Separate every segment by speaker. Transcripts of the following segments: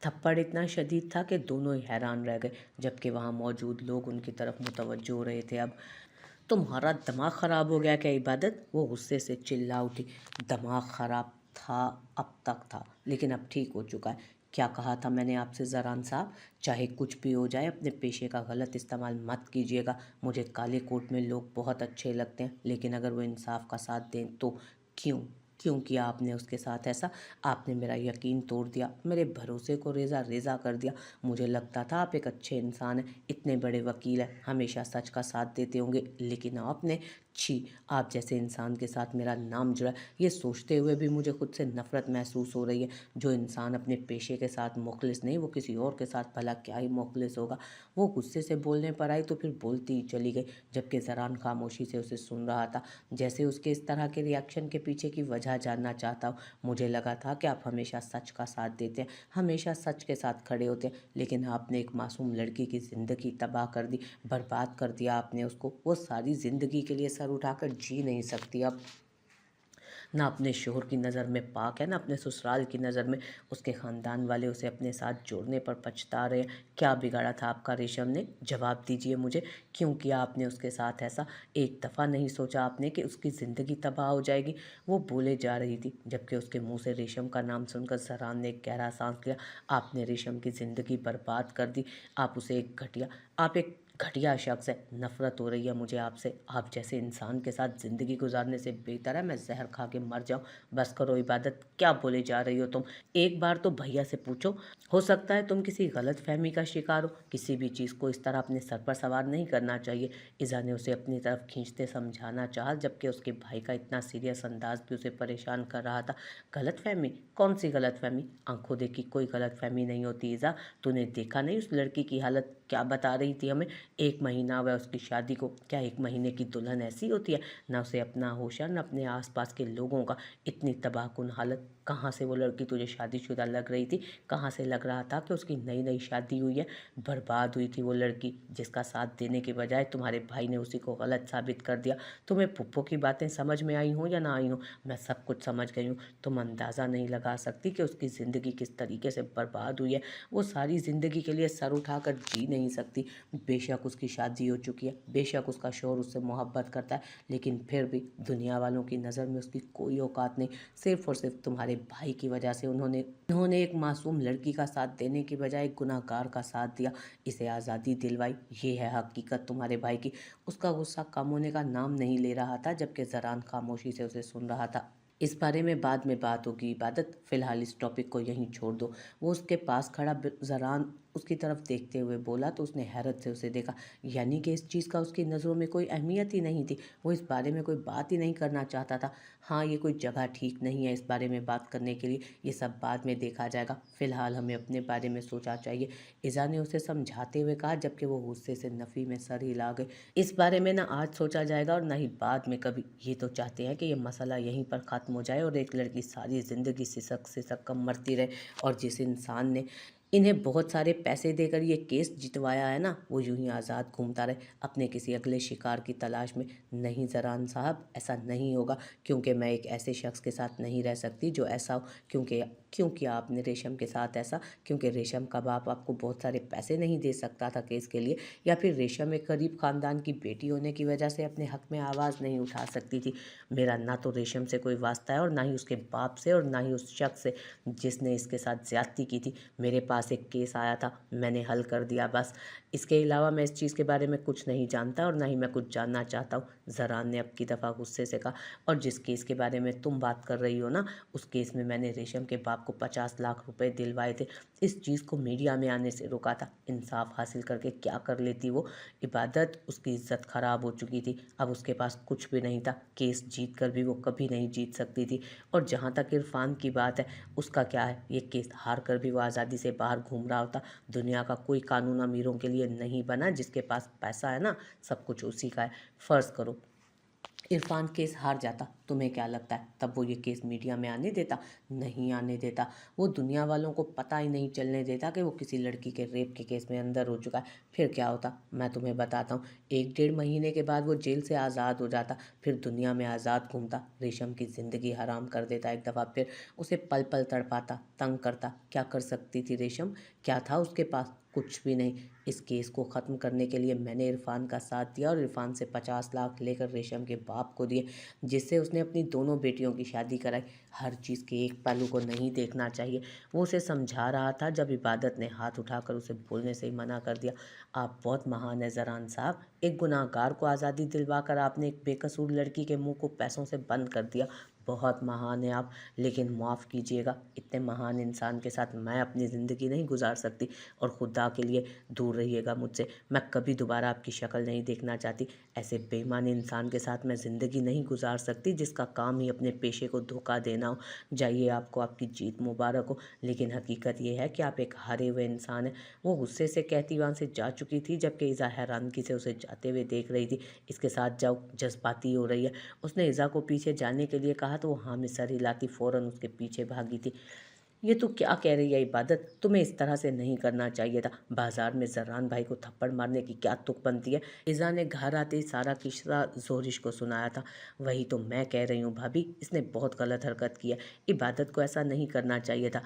Speaker 1: थप्पड़ इतना शदीद था कि दोनों ही हैरान रह गए, जबकि वहाँ मौजूद लोग उनकी तरफ मुतवज्जो हो रहे थे। अब तुम्हारा दिमाग ख़राब हो गया क्या इबादत? वो गुस्से से चिल्ला उठी। दिमाग ख़राब था, अब तक था, लेकिन अब ठीक हो चुका है। क्या कहा था मैंने आपसे ज़रान साहब? चाहे कुछ भी हो जाए, अपने पेशे का गलत इस्तेमाल मत कीजिएगा। मुझे काले कोट में लोग बहुत अच्छे लगते हैं, लेकिन अगर वो इंसाफ का साथ दें तो। क्यों क्यों किया आपने उसके साथ ऐसा? आपने मेरा यकीन तोड़ दिया, मेरे भरोसे को रेज़ा रेज़ा कर दिया। मुझे लगता था आप एक अच्छे इंसान हैं, इतने बड़े वकील हैं, हमेशा सच का साथ देते होंगे, लेकिन आपने, छी, आप जैसे इंसान के साथ मेरा नाम जुड़ा है, ये सोचते हुए भी मुझे खुद से नफ़रत महसूस हो रही है। जो इंसान अपने पेशे के साथ मुखलिस नहीं, वो किसी और के साथ भला क्या ही मुखलिस होगा। वो गुस्से से बोलने पर आई तो फिर बोलती ही चली गई, जबकि ज़रान खामोशी से उसे सुन रहा था, जैसे उसके इस तरह के रिएक्शन के पीछे की वजह जानना चाहता हो। मुझे लगा था कि आप हमेशा सच का साथ देते हैं, हमेशा सच के साथ खड़े होते हैं, लेकिन आपने एक मासूम लड़की की ज़िंदगी तबाह कर दी, बर्बाद कर दिया आपने उसको। वो सारी ज़िंदगी के लिए सर उठाकर जी नहीं सकती अब। ना अपने शोहर की नज़र में पाक है, ना अपने ससुराल की नज़र में। उसके ख़ानदान वाले उसे अपने साथ जोड़ने पर पछता रहे हैं। क्या बिगाड़ा था आपका रेशम ने? जवाब दीजिए मुझे, क्यों किया आपने उसके साथ ऐसा? एक दफ़ा नहीं सोचा आपने कि उसकी ज़िंदगी तबाह हो जाएगी? वो बोले जा रही थी, जबकि उसके मुंह से रेशम का नाम सुनकर ज़रान ने एक गहरा सांस लिया। आपने रेशम की ज़िंदगी बर्बाद कर दी। आप एक घटिया शख्स है। नफ़रत हो रही है मुझे आपसे। आप जैसे इंसान के साथ ज़िंदगी गुजारने से बेहतर है मैं जहर खा के मर जाऊं। बस करो इबादत, क्या बोले जा रही हो तुम? एक बार तो भैया से पूछो, हो सकता है तुम किसी गलत फहमी का शिकार हो। किसी भी चीज़ को इस तरह अपने सर पर सवार नहीं करना चाहिए। इज़ा ने उसे अपनी तरफ खींचते समझाना चाहा, जबकि उसके भाई का इतना सीरियस अंदाज भी उसे परेशान कर रहा था। गलत फहमी? कौन सी गलत फहमी? आंखों देखी कोई गलत फहमी नहीं होती इज़ा। तूने देखा नहीं उस लड़की की हालत क्या बता रही थी हमें? 1 महीना हुआ उसकी शादी को, क्या 1 महीने की दुल्हन ऐसी होती है? ना उसे अपना होश है, ना अपने आसपास के लोगों का। इतनी तबाहकुन हालत। कहाँ से वो लड़की तुझे शादीशुदा लग रही थी? कहाँ से लग रहा था कि उसकी नई नई शादी हुई है? बर्बाद हुई थी वो लड़की, जिसका साथ देने के बजाय तुम्हारे भाई ने उसी को गलत साबित कर दिया। तुम्हें पुप्पो की बातें समझ में आई हों या ना आई हों, मैं सब कुछ समझ गई हूँ। तुम अंदाज़ा नहीं लगा सकती कि उसकी ज़िंदगी किस तरीके से बर्बाद हुई है। वो सारी ज़िंदगी के लिए सर उठाकर जी नहीं सकती। बेशक उसकी शादी हो चुकी है, बेशक उसका शौहर उससे मोहब्बत करता है, लेकिन फिर भी दुनिया वालों की नज़र में उसकी कोई औकात नहीं। सिर्फ़ और सिर्फ तुम्हारे भाई की वजह से उन्होंने एक मासूम लड़की का साथ देने की बजाय एक गुनहगार का साथ दिया, इसे आज़ादी दिलवाई। ये है हकीकत तुम्हारे भाई की। उसका गुस्सा कम होने का नाम नहीं ले रहा था, जबकि ज़रान खामोशी से उसे सुन रहा था। इस बारे में बाद में बात होगी इबादत, फ़िलहाल इस टॉपिक को यहीं छोड़ दो। वो उसके पास खड़ा ज़रान उसकी तरफ देखते हुए बोला तो उसने हैरत से उसे देखा। यानी कि इस चीज़ का उसकी नज़रों में कोई अहमियत ही नहीं थी। वो इस बारे में कोई बात ही नहीं करना चाहता था। हाँ, ये कोई जगह ठीक नहीं है इस बारे में बात करने के लिए, ये सब बाद में देखा जाएगा। फ़िलहाल हमें अपने बारे में सोचना चाहिए, इज़ा ने उसे समझाते हुए कहा, जबकि वो गुस्से से नफ़ी में सर हिला गए। इस बारे में ना आज सोचा जाएगा और ना ही बाद में कभी। ये तो चाहते हैं कि ये मसला यहीं पर ख़त्म हो जाए और एक लड़की सारी ज़िंदगी सिसक सिसक कर मरती रहे। और जिस इंसान ने इन्हें बहुत सारे पैसे देकर ये केस जितवाया है ना, वो यूं ही आज़ाद घूमता रहे अपने किसी अगले शिकार की तलाश में। नहीं ज़रान साहब, ऐसा नहीं होगा, क्योंकि मैं एक ऐसे शख्स के साथ नहीं रह सकती जो ऐसा हो। क्योंकि क्यों किया आपने रेशम के साथ ऐसा? क्योंकि रेशम का बाप आपको बहुत सारे पैसे नहीं दे सकता था केस के लिए, या फिर रेशम एक गरीब ख़ानदान की बेटी होने की वजह से अपने हक़ में आवाज़ नहीं उठा सकती थी? मेरा ना तो रेशम से कोई वास्ता है और ना ही उसके बाप से और ना ही उस शख्स से जिसने इसके साथ ज़्यादती की थी। मेरे पास एक केस आया था, मैंने हल कर दिया बस। इसके अलावा मैं इस चीज़ के बारे में कुछ नहीं जानता और ना ही मैं कुछ जानना चाहता हूँ, ज़रान ने अब की दफ़ा गुस्से से कहा। और जिस केस के बारे में तुम बात कर रही हो ना, उस केस में मैंने रेशम के बाप को 50 लाख रुपए दिलवाए थे। इस चीज़ को मीडिया में आने से रोका था। इंसाफ हासिल करके क्या कर लेती वो? इबादत, उसकी इज्जत ख़राब हो चुकी थी, अब उसके पास कुछ भी नहीं था। केस जीत कर भी वो कभी नहीं जीत सकती थी। और जहाँ तक इरफान की बात है, उसका क्या है? ये केस हार कर भी वो आज़ादी से बाहर घूम रहा होता। दुनिया का कोई कानून अमीरों के लिए नहीं बना। जिसके पास पैसा है ना, सब कुछ उसी का है। फ़र्ज़ करो इरफान केस हार जाता, तुम्हें क्या लगता है तब वो ये केस मीडिया में आने देता? नहीं आने देता। वो दुनिया वालों को पता ही नहीं चलने देता कि वो किसी लड़की के रेप के केस में अंदर हो चुका है। फिर क्या होता मैं तुम्हें बताता हूँ। 1 डेढ़ महीने के बाद वो जेल से आज़ाद हो जाता, फिर दुनिया में आज़ाद घूमता, रेशम की ज़िंदगी हराम कर देता एक दफ़ा, फिर उसे पल पल तड़पाता, तंग करता। क्या कर सकती थी रेशम? क्या था उसके पास? कुछ भी नहीं। इस केस को ख़त्म करने के लिए मैंने इरफान का साथ दिया और इरफान से 50 लाख लेकर रेशम के बाप को दिए, जिससे उसने अपनी दोनों बेटियों की शादी कराई। हर चीज़ के एक पहलू को नहीं देखना चाहिए। वो उसे समझा रहा था जब इबादत ने हाथ उठाकर उसे बोलने से ही मना कर दिया। आप बहुत महान है ज़रान साहब। एक गुनाहगार को आज़ादी दिलवाकर आपने एक बेकसूर लड़की के मुंह को पैसों से बंद कर दिया। बहुत महान है आप। लेकिन माफ़ कीजिएगा, इतने महान इंसान के साथ मैं अपनी ज़िंदगी नहीं गुजार सकती, और खुदा के लिए दूर रहिएगा मुझसे। मैं कभी दोबारा आपकी शक्ल नहीं देखना चाहती। ऐसे बेईमान इंसान के साथ मैं ज़िंदगी नहीं गुजार सकती जिसका काम ही अपने पेशे को धोखा देना हो। जाइए, आपको आपकी जीत मुबारक हो। लेकिन हकीकत ये है कि आप एक हारे हुए इंसान हैं। वो गुस्से से कहती वहाँ से जा चुकी थी जबकि इज़ा हैरानगी से उसे जाते हुए देख रही थी। इसके साथ जाओ, जज्बाती हो रही है। उसने इज़ा को पीछे जाने के लिए कहा तो वो हाँ में सर हिलाती फ़ौरन उसके पीछे भागी थी। ये तू क्या कह रही है इबादत? तुम्हें इस तरह से नहीं करना चाहिए था। बाजार में जर्रान भाई को थप्पड़ मारने की क्या तुक बनती है? इज़ा ने घर आते ही सारा किस्सा जोरिश को सुनाया था। वही तो मैं कह रही हूँ भाभी, इसने बहुत गलत हरकत की है। इबादत को ऐसा नहीं करना चाहिए था।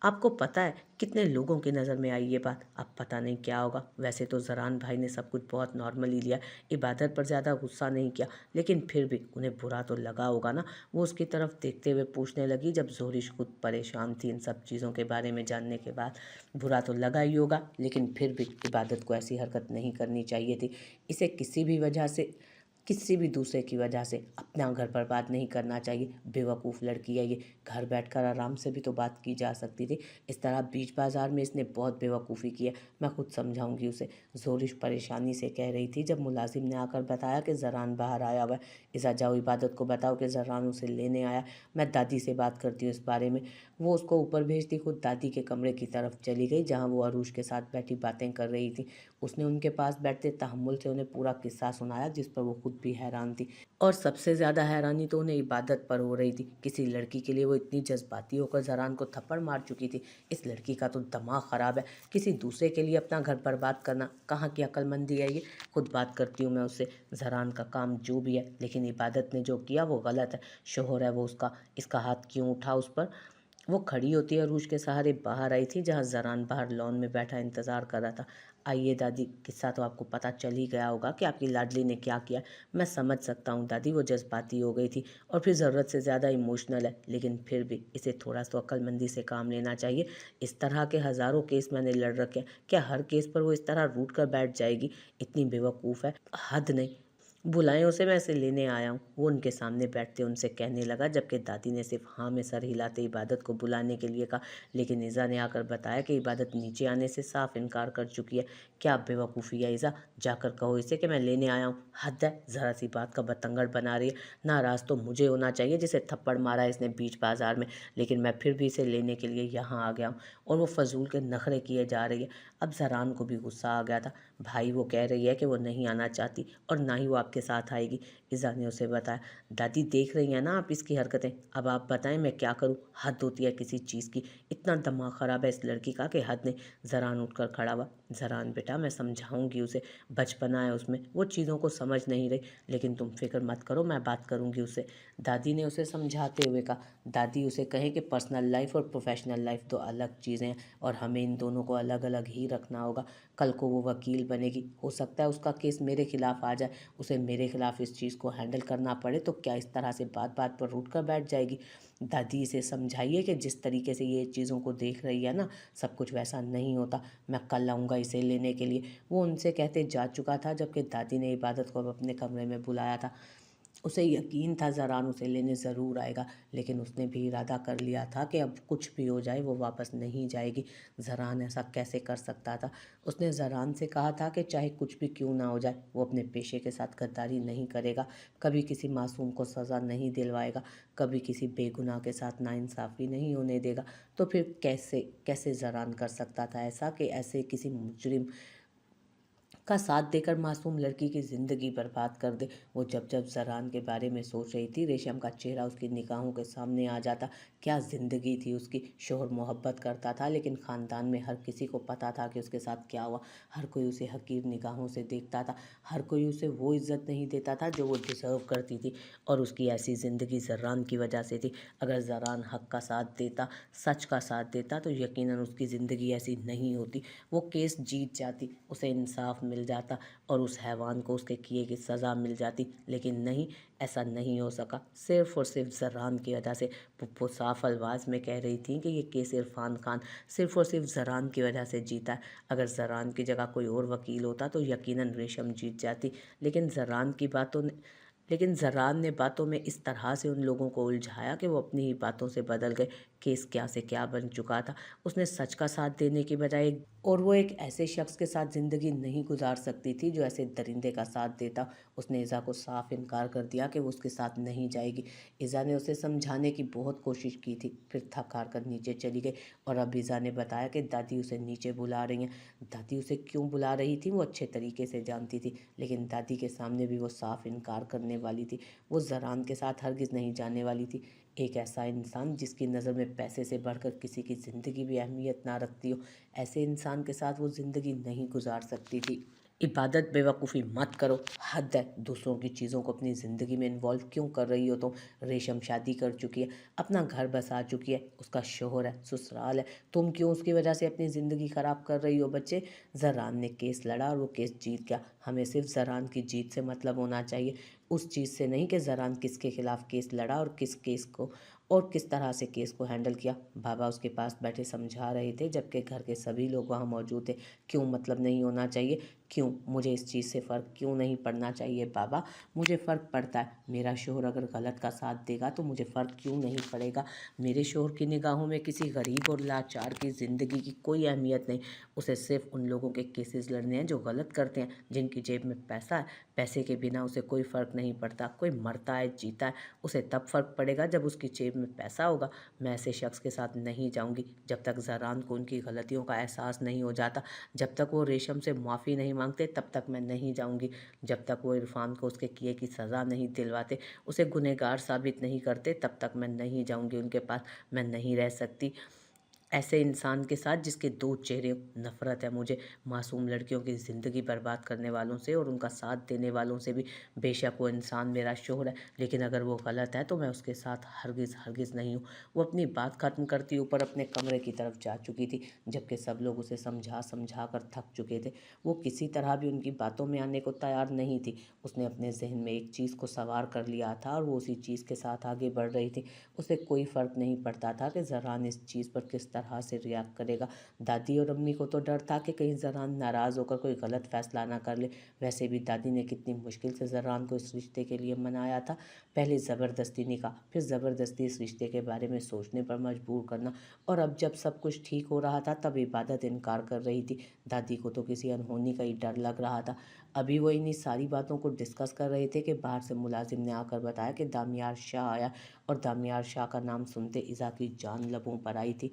Speaker 1: आपको पता है कितने लोगों की नज़र में आई ये बात? अब पता नहीं क्या होगा। वैसे तो जरान भाई ने सब कुछ बहुत नॉर्मली लिया, इबादत पर ज़्यादा गुस्सा नहीं किया, लेकिन फिर भी उन्हें बुरा तो लगा होगा ना। वो उसकी तरफ देखते हुए पूछने लगी जब जोरिश खुद परेशान थी इन सब चीज़ों के बारे में जानने के बाद। बुरा तो लगा ही होगा, लेकिन फिर भी इबादत को ऐसी हरकत नहीं करनी चाहिए थी। इसे किसी भी वजह से, किसी भी दूसरे की वजह से अपना घर बर्बाद नहीं करना चाहिए। बेवकूफ़ लड़की है ये। घर बैठकर आराम से भी तो बात की जा सकती थी। इस तरह बीच बाजार में इसने बहुत बेवकूफ़ी की है। मैं खुद समझाऊंगी उसे। जोरिश परेशानी से कह रही थी जब मुलाजिम ने आकर बताया कि जरान बाहर आया हुआ है। इज़ा जाओ, इबादत को बताओ कि जरान उसे लेने आया। मैं दादी से बात करती हूँ इस बारे में। वो उसको ऊपर भेजती खुद दादी के कमरे की तरफ चली गई जहाँ वो अरूज के साथ बैठी बातें कर रही थी। उसने उनके पास बैठते तहम्मुल से उन्हें पूरा किस्सा सुनाया जिस पर वो खुद भी हैरान थी। और सबसे ज़्यादा हैरानी तो उन्हें इबादत पर हो रही थी। किसी लड़की के लिए वो इतनी जज्बाती होकर जरान को थप्पड़ मार चुकी थी। इस लड़की का तो दिमाग ख़राब है। किसी दूसरे के लिए अपना घर बर्बाद करना कहाँ की अक्लमंदी है ये? खुद बात करती हूँ मैं उससे। जरान का काम जो भी है, लेकिन इबादत ने जो किया वो गलत है। शोहर है वो उसका, इसका हाथ क्यों उठा उस पर? वो खड़ी होती है अरूज के सहारे बाहर आई थी जहाँ जरान बाहर लॉन में बैठा इंतज़ार कर रहा था। आइए दादी, किस्सा तो आपको पता चल ही गया होगा कि आपकी लाडली ने क्या किया। मैं समझ सकता हूँ दादी, वो जज्बाती हो गई थी और फिर ज़रूरत से ज़्यादा इमोशनल है, लेकिन फिर भी इसे थोड़ा सा अक्लमंदी से काम लेना चाहिए। इस तरह के हज़ारों केस मैंने लड़ रखे हैं, क्या हर केस पर वो इस तरह रूठ कर बैठ जाएगी? इतनी बेवकूफ़ है, हद नहीं। बुलाएं उसे, मैं इसे लेने आया हूँ। वो उनके सामने बैठते उनसे कहने लगा जबकि दादी ने सिर्फ हाँ में सर हिलाते इबादत को बुलाने के लिए कहा। लेकिन इज़ा ने आकर बताया कि इबादत नीचे आने से साफ इनकार कर चुकी है। क्या बेवकूफ़ी है इज़ा? जाकर कहो इसे कि मैं लेने आया हूँ। हद है, ज़रा सी बात का बतंगड़ बना रही है। नाराज़ तो मुझे होना चाहिए जिसे थप्पड़ मारा है इसने बीच बाजार में, लेकिन मैं फिर भी इसे लेने के लिए यहाँ आ गया हूँ और वो फजूल के नखरे किए जा रही है। अब जरान को भी गुस्सा आ गया था। भाई, वो कह रही है कि वो नहीं आना चाहती और ना ही वो आपके साथ आएगी। इज़ा ने उसे बताया। दादी देख रही हैं ना आप इसकी हरकतें, अब आप बताएं मैं क्या करूं? हद होती है किसी चीज़ की। इतना दिमाग ख़राब है इस लड़की का कि हद नहीं। जरान उठकर खड़ा हुआ। जरान बेटा, मैं समझाऊंगी उसे, बचपना है उसमें, वो चीज़ों को समझ नहीं रही, लेकिन तुम फिक्र मत करो, मैं बात करूंगी उससे। दादी ने उसे समझाते हुए कहा। दादी उसे कहें कि पर्सनल लाइफ और प्रोफेशनल लाइफ दो अलग चीज़ें हैं और हमें इन दोनों को अलग अलग ही रखना होगा। कल को वो वकील बनेगी, हो सकता है उसका केस मेरे खिलाफ आ जाए, उसे मेरे खिलाफ इस चीज़ को हैंडल करना पड़े, तो क्या इस तरह से बात बात पर रूठ कर बैठ जाएगी? दादी, इसे समझाइए कि जिस तरीके से ये चीज़ों को देख रही है ना, सब कुछ वैसा नहीं होता। मैं कल आऊँगा इसे लेने के लिए। वो उनसे कहते जा चुका था जबकि दादी ने इबादत को अब अपने कमरे में बुलाया था। उसे यकीन था ज़रान उसे लेने ज़रूर आएगा, लेकिन उसने भी इरादा कर लिया था कि अब कुछ भी हो जाए वो वापस नहीं जाएगी। ज़रान ऐसा कैसे कर सकता था? उसने ज़रान से कहा था कि चाहे कुछ भी क्यों ना हो जाए, वो अपने पेशे के साथ गद्दारी नहीं करेगा, कभी किसी मासूम को सज़ा नहीं दिलवाएगा, कभी किसी बेगुनाह के साथ नाइंसाफ़ी नहीं होने देगा। तो फिर कैसे कैसे ज़रान कर सकता था ऐसा कि ऐसे किसी मुजरिम का साथ देकर मासूम लड़की की ज़िंदगी बर्बाद कर दे। वो जब जब ज़रान के बारे में सोच रही थी, रेशम का चेहरा उसकी निगाहों के सामने आ जाता। क्या ज़िंदगी थी उसकी। शोहर मोहब्बत करता था, लेकिन ख़ानदान में हर किसी को पता था कि उसके साथ क्या हुआ। हर कोई उसे हकीर निगाहों से देखता था। हर कोई उसे वो इज़्ज़त नहीं देता था जो वो डिज़र्व करती थी। और उसकी ऐसी ज़िंदगी ज़रान की वजह से थी। अगर ज़रान हक़ का साथ देता, सच का साथ देता, तो यकीनन उसकी ज़िंदगी ऐसी नहीं होती। वो केस जीत जाती, उसे इंसाफ मिल जाता और उस हैवान को उसके किए की सज़ा मिल जाती। लेकिन नहीं, ऐसा नहीं हो सका। सिर्फ़ और सिर्फ ज़रान की वजह से। पुप्पो साफ अल्फाज में कह रही थी कि ये केस इरफान खान सिर्फ़ और सिर्फ ज़रान की वजह से जीता है। अगर ज़रान की जगह कोई और वकील होता तो यकीनन रेशम जीत जाती। लेकिन ज़रान ने बातों में इस तरह से उन लोगों को उलझाया कि वो अपनी ही बातों से बदल गए। केस क्या से क्या बन चुका था। उसने सच का साथ देने की बजाय और वो एक ऐसे शख्स के साथ ज़िंदगी नहीं गुजार सकती थी जो ऐसे दरिंदे का साथ देता। उसने इज़ा को साफ इनकार कर दिया कि वो उसके साथ नहीं जाएगी। इज़ा ने उसे समझाने की बहुत कोशिश की थी, फिर थक हार कर नीचे चली गई। और अब इज़ा ने बताया कि दादी उसे नीचे बुला रही हैं। दादी उसे क्यों बुला रही थी वो अच्छे तरीके से जानती थी, लेकिन दादी के सामने भी वो साफ इनकार करने वाली थी। वो ज़रान के साथ हरगिज़ नहीं जाने वाली थी। एक ऐसा इंसान जिसकी नज़र में पैसे से बढ़कर किसी की ज़िंदगी भी अहमियत ना रखती हो, ऐसे इंसान के साथ वो ज़िंदगी नहीं गुजार सकती थी। इबादत बेवकूफ़ी मत करो, हद है। दूसरों की चीज़ों को अपनी ज़िंदगी में इन्वॉल्व क्यों कर रही हो तुम। रेशम शादी कर चुकी है, अपना घर बसा चुकी है, उसका शोहर है, ससुराल है। तुम क्यों उसकी वजह से अपनी ज़िंदगी ख़राब कर रही हो बच्चे। ज़रान ने केस लड़ा और वो केस जीत गया। हमें सिर्फ ज़रान की जीत से मतलब होना चाहिए, उस चीज़ से नहीं कि ज़रान किसके खिलाफ़ केस लड़ा और किस केस को और किस तरह से केस को हैंडल किया। बाबा उसके पास बैठे समझा रहे थे, जबकि घर के सभी लोग वहाँ मौजूद थे। क्यों मतलब नहीं होना चाहिए। क्यों मुझे इस चीज़ से फ़र्क क्यों नहीं पड़ना चाहिए बाबा। मुझे फ़र्क पड़ता है। मेरा शोहर अगर गलत का साथ देगा तो मुझे फ़र्क क्यों नहीं पड़ेगा। मेरे शोहर की निगाहों में किसी गरीब और लाचार की ज़िंदगी की कोई अहमियत नहीं। उसे सिर्फ उन लोगों के केसेस लड़ने हैं जो गलत करते हैं, जिनकी जेब में पैसा है। पैसे के बिना उसे कोई फ़र्क नहीं पड़ता। कोई मरता है, जीता है, उसे तब फ़र्क पड़ेगा जब उसकी जेब में पैसा होगा। मैं ऐसे शख्स के साथ नहीं जाऊंगी। जब तक ज़रान को उनकी गलतियों का एहसास नहीं हो जाता, जब तक वो रेशम से माफ़ी नहीं मांगते, तब तक मैं नहीं जाऊंगी। जब तक वो इरफान को उसके किए की सज़ा नहीं दिलवाते, उसे गुनहगार साबित नहीं करते, तब तक मैं नहीं जाऊंगी उनके पास। मैं नहीं रह सकती ऐसे इंसान के साथ जिसके दो चेहरे। नफ़रत है मुझे मासूम लड़कियों की ज़िंदगी बर्बाद करने वालों से और उनका साथ देने वालों से भी। बेशक वो इंसान मेरा शोहर है, लेकिन अगर वो गलत है तो मैं उसके साथ हरगिज़ हरगिज़ नहीं हूँ। वो अपनी बात ख़त्म करती ऊपर अपने कमरे की तरफ जा चुकी थी, जबकि सब लोग उसे समझा समझा कर थक चुके थे। वो किसी तरह भी उनकी बातों में आने को तैयार नहीं थी। उसने अपने जहन में एक चीज़ को सवार कर लिया था और वो उसी चीज़ के साथ आगे बढ़ रही थी। उसे कोई फ़र्क नहीं पड़ता था कि ज़रान इस चीज़ पर किस तरह से रिएक्ट करेगा। दादी और अम्मी को तो डर था कि कहीं ज़रान नाराज़ होकर कोई गलत फ़ैसला ना कर ले। वैसे भी दादी ने कितनी मुश्किल से ज़रान को इस रिश्ते के लिए मनाया था। पहले ज़बरदस्ती निकाह, फिर ज़बरदस्ती इस रिश्ते के बारे में सोचने पर मजबूर करना, और अब जब सब कुछ ठीक हो रहा था तब इबादत इनकार कर रही थी। दादी को तो किसी अनहोनी का ही डर लग रहा था। अभी वो इन्हीं सारी बातों को डिस्कस कर रहे थे कि बाहर से मुलाजिम ने आकर बताया कि दामियार शाह आया, और दामियार शाह का नाम सुनते इज़ा की जान लबों पर आई थी।